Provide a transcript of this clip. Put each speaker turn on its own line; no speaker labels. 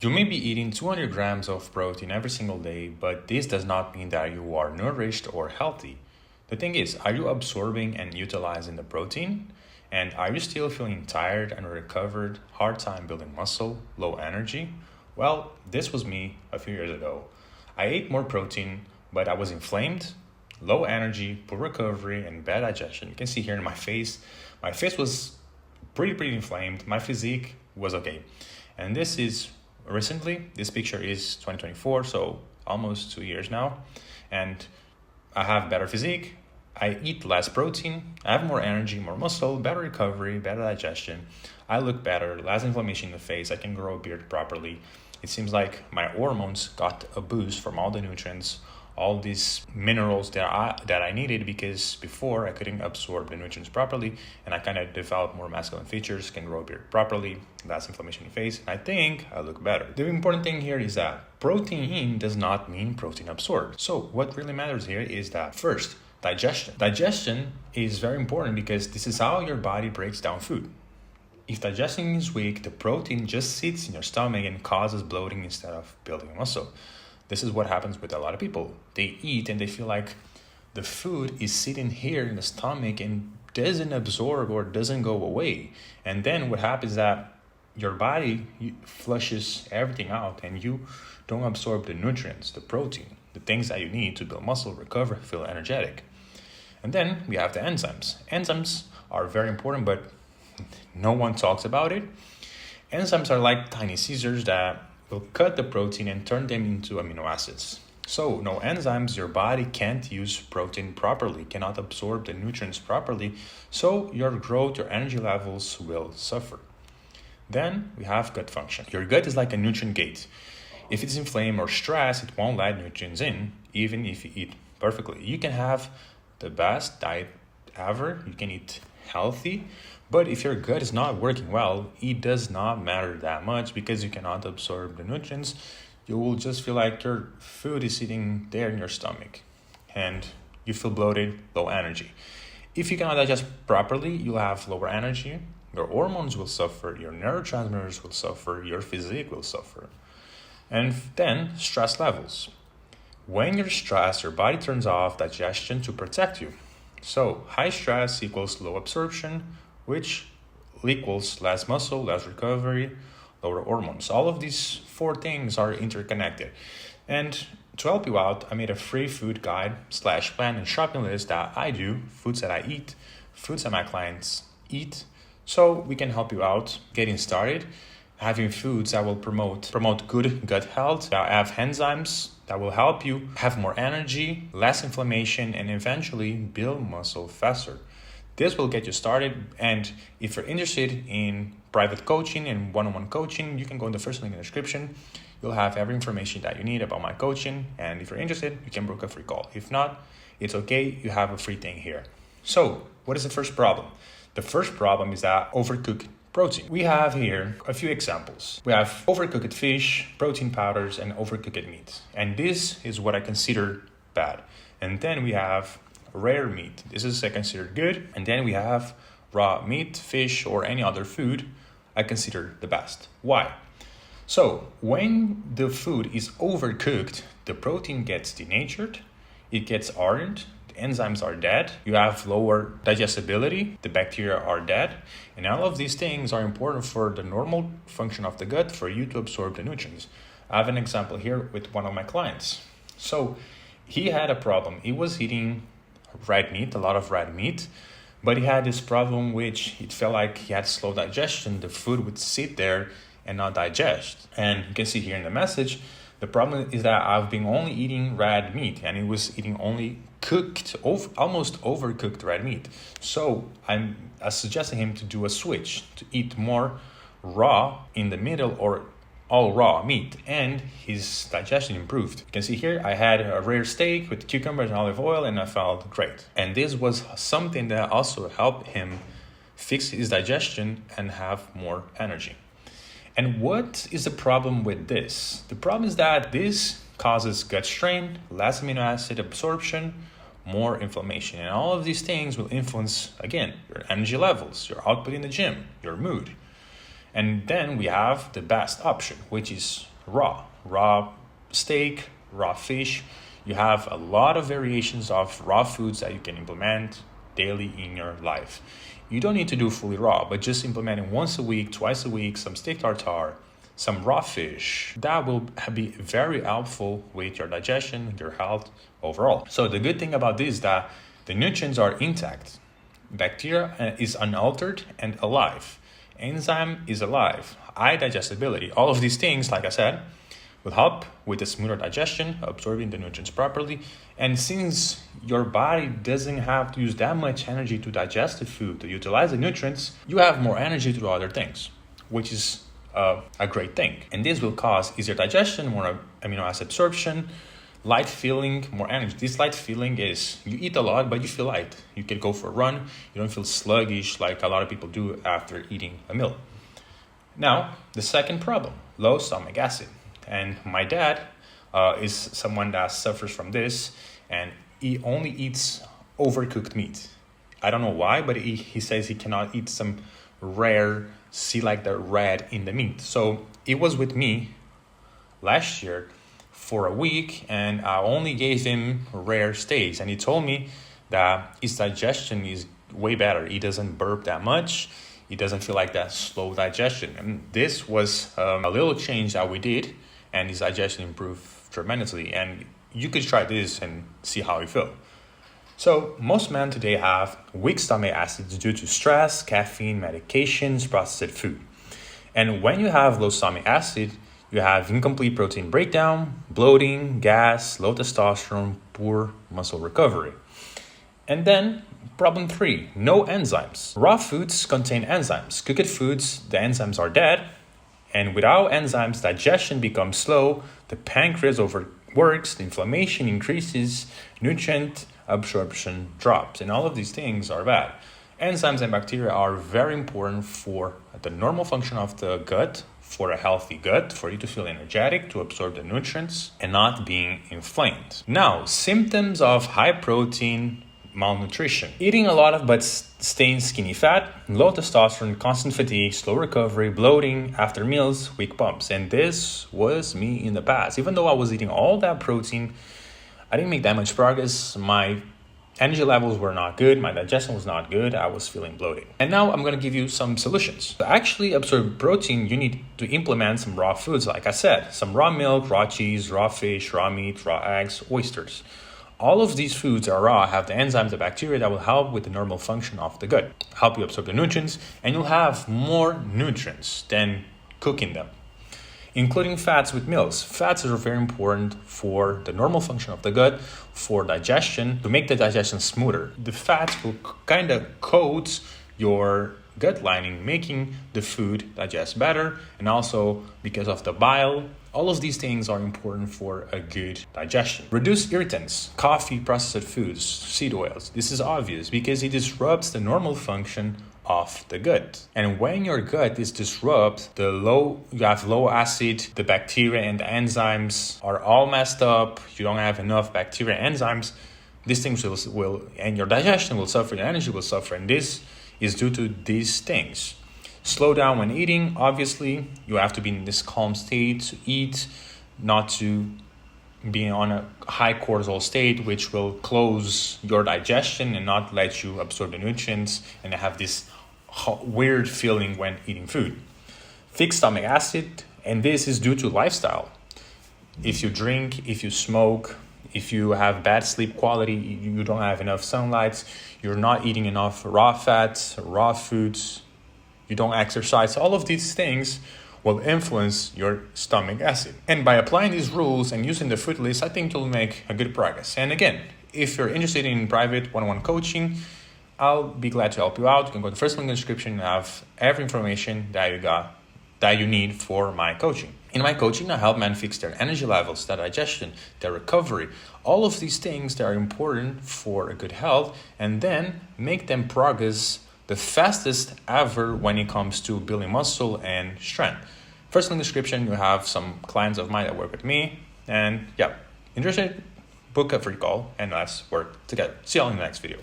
You may be eating 200 grams of protein every single day, but this does not mean that you are nourished or healthy. The thing is, are you absorbing and utilizing the protein? And are you still feeling tired and recovered, hard time building muscle, low energy? Well, this was me a few years ago. I ate more protein, but I was inflamed, low energy, poor recovery, and bad digestion. You can see here in my face was pretty inflamed. My physique was okay. And this picture is 2024, so almost 2 years now. And I have better physique. I eat less protein. I have more energy, more muscle, better recovery, better digestion. I look better, less inflammation in the face. I can grow a beard properly. It seems like my hormones got a boost from all the nutrients, all these minerals that I needed, because before I couldn't absorb the nutrients properly, and I kind of developed more masculine features, can grow a beard properly, less inflammation in the face, and I think I look better. The important thing here is that protein in does not mean protein absorbed. So what really matters here is that first, digestion. Digestion is very important because this is how your body breaks down food. If digestion is weak, the protein just sits in your stomach and causes bloating instead of building muscle. This is what happens with a lot of people. They eat and they feel like the food is sitting here in the stomach and doesn't absorb or doesn't go away. And then what happens is that your body flushes everything out and you don't absorb the nutrients, the protein, the things that you need to build muscle, recover, feel energetic. And then we have the enzymes. Enzymes are very important, but no one talks about it. Enzymes are like tiny scissors that will cut the protein and turn them into amino acids. So no enzymes, your body can't use protein properly, cannot absorb the nutrients properly, so your growth, your energy levels will suffer. Then we have gut function. Your gut is like a nutrient gate. If it's inflamed or stressed, it won't let nutrients in, even if you eat perfectly. You can have the best diet ever, you can eat healthy, but if your gut is not working well, it does not matter that much because you cannot absorb the nutrients. You will just feel like your food is sitting there in your stomach and you feel bloated, low energy. If you cannot digest properly, you'll have lower energy, your hormones will suffer, your neurotransmitters will suffer, your physique will suffer. And then stress levels. When you're stressed, your body turns off digestion to protect you. So high stress equals low absorption, which equals less muscle, less recovery, lower hormones. All of these four things are interconnected. And to help you out, I made a free food guide / plan and shopping list that I do, foods that I eat, foods that my clients eat. So we can help you out getting started, having foods that will promote good gut health, that have enzymes that will help you have more energy, less inflammation, and eventually build muscle faster. This will get you started, and if you're interested in private coaching and one-on-one coaching, you can go in the first link in the description. You'll have every information that you need about my coaching, and if you're interested, you can book a free call. If not, it's okay, you have a free thing here. So, what is the first problem? The first problem is that overcooked protein. We have here a few examples. We have overcooked fish, protein powders, and overcooked meat. And this is what I consider bad. And then we have rare meat. This is I consider good. And then we have raw meat, fish, or any other food I consider the best. Why? So when the food is overcooked, the protein gets denatured, it gets hardened, the enzymes are dead, you have lower digestibility, the bacteria are dead, and all of these things are important for the normal function of the gut for you to absorb the nutrients. I have an example here with one of my clients. So he had a problem. He was eating red meat, a lot of red meat, but he had this problem which it felt like he had slow digestion. The food would sit there and not digest. And you can see here in the message, the problem is that I've been only eating red meat and he was eating only almost overcooked red meat. So I'm suggesting him to do a switch, to eat more raw in the middle or all raw meat, and his digestion improved. You can see here I had a rare steak with cucumbers and olive oil and I felt great. And this was something that also helped him fix his digestion and have more energy. And what is the problem with this? The problem is that this causes gut strain, less amino acid absorption, more inflammation. And all of these things will influence, again, your energy levels, your output in the gym, your mood. And then we have the best option, which is raw steak, raw fish. You have a lot of variations of raw foods that you can implement daily in your life. You don't need to do fully raw, but just implementing once a week, twice a week, some steak tartare, some raw fish, that will be very helpful with your digestion, your health overall. So the good thing about this is that the nutrients are intact. Bacteria is unaltered and alive. Enzyme is alive. High digestibility. All of these things, like I said, will help with a smoother digestion, absorbing the nutrients properly. And since your body doesn't have to use that much energy to digest the food, to utilize the nutrients, you have more energy to do other things, which is a great thing. And this will cause easier digestion, more amino acid absorption, light feeling, more energy. This light feeling is you eat a lot, but you feel light. You can go for a run. You don't feel sluggish like a lot of people do after eating a meal. Now, the second problem, low stomach acid. And my dad is someone that suffers from this, and he only eats overcooked meat. I don't know why, but he says he cannot eat some rare, see like the red in the meat. So it was with me last year for a week, and I only gave him rare steaks, and he told me that his digestion is way better. He doesn't burp that much. He doesn't feel like that slow digestion. And this was a little change that we did, and his digestion improved tremendously. And you could try this and see how you feel. So most men today have weak stomach acids due to stress, caffeine, medications, processed food. And when you have low stomach acid, you have incomplete protein breakdown, bloating, gas, low testosterone, poor muscle recovery. And then problem 3, no enzymes. Raw foods contain enzymes. Cooked foods, the enzymes are dead. And without enzymes, digestion becomes slow, the pancreas overworks, the inflammation increases, nutrient absorption drops, and all of these things are bad. Enzymes and bacteria are very important for the normal function of the gut, for a healthy gut, for you to feel energetic, to absorb the nutrients, and not being inflamed. Now, symptoms of high protein malnutrition. Eating a lot of but staying skinny fat, low testosterone, constant fatigue, slow recovery, bloating after meals, weak pumps. And this was me in the past. Even though I was eating all that protein, I didn't make that much progress. My energy levels were not good. My digestion was not good. I was feeling bloated. And now I'm going to give you some solutions. To actually absorb protein, you need to implement some raw foods. Like I said, some raw milk, raw cheese, raw fish, raw meat, raw eggs, oysters. All of these foods are raw, have the enzymes, the bacteria that will help with the normal function of the gut, help you absorb the nutrients, and you'll have more nutrients than cooking them. Including fats with meals. Fats are very important for the normal function of the gut, for digestion, to make the digestion smoother. The fats will kind of coat your gut lining, making the food digest better, and also because of the bile. All of these things are important for a good digestion. Reduce irritants, coffee, processed foods, seed oils. This is obvious because it disrupts the normal function of the gut. And when your gut is disrupted, you have low acid, the bacteria and the enzymes are all messed up. You don't have enough bacteria and enzymes. These things will and your digestion will suffer, your energy will suffer. And this is due to these things. Slow down when eating. Obviously, you have to be in this calm state to eat, not to be on a high cortisol state, which will close your digestion and not let you absorb the nutrients and have this weird feeling when eating food. Fixed stomach acid, and this is due to lifestyle. If you drink, if you smoke, if you have bad sleep quality, you don't have enough sunlight, you're not eating enough raw fats, raw foods, you don't exercise, all of these things will influence your stomach acid. And by applying these rules and using the food list, I think you'll make a good progress. And again, if you're interested in private one-on-one coaching, I'll be glad to help you out. You can go to the first link in the description and have every information that you need for my coaching. In my coaching, I help men fix their energy levels, their digestion, their recovery, all of these things that are important for a good health, and then make them progress the fastest ever when it comes to building muscle and strength. First link in the description, you have some clients of mine that work with me. And yeah, interested? Book a free call and let's work together. See you all in the next video.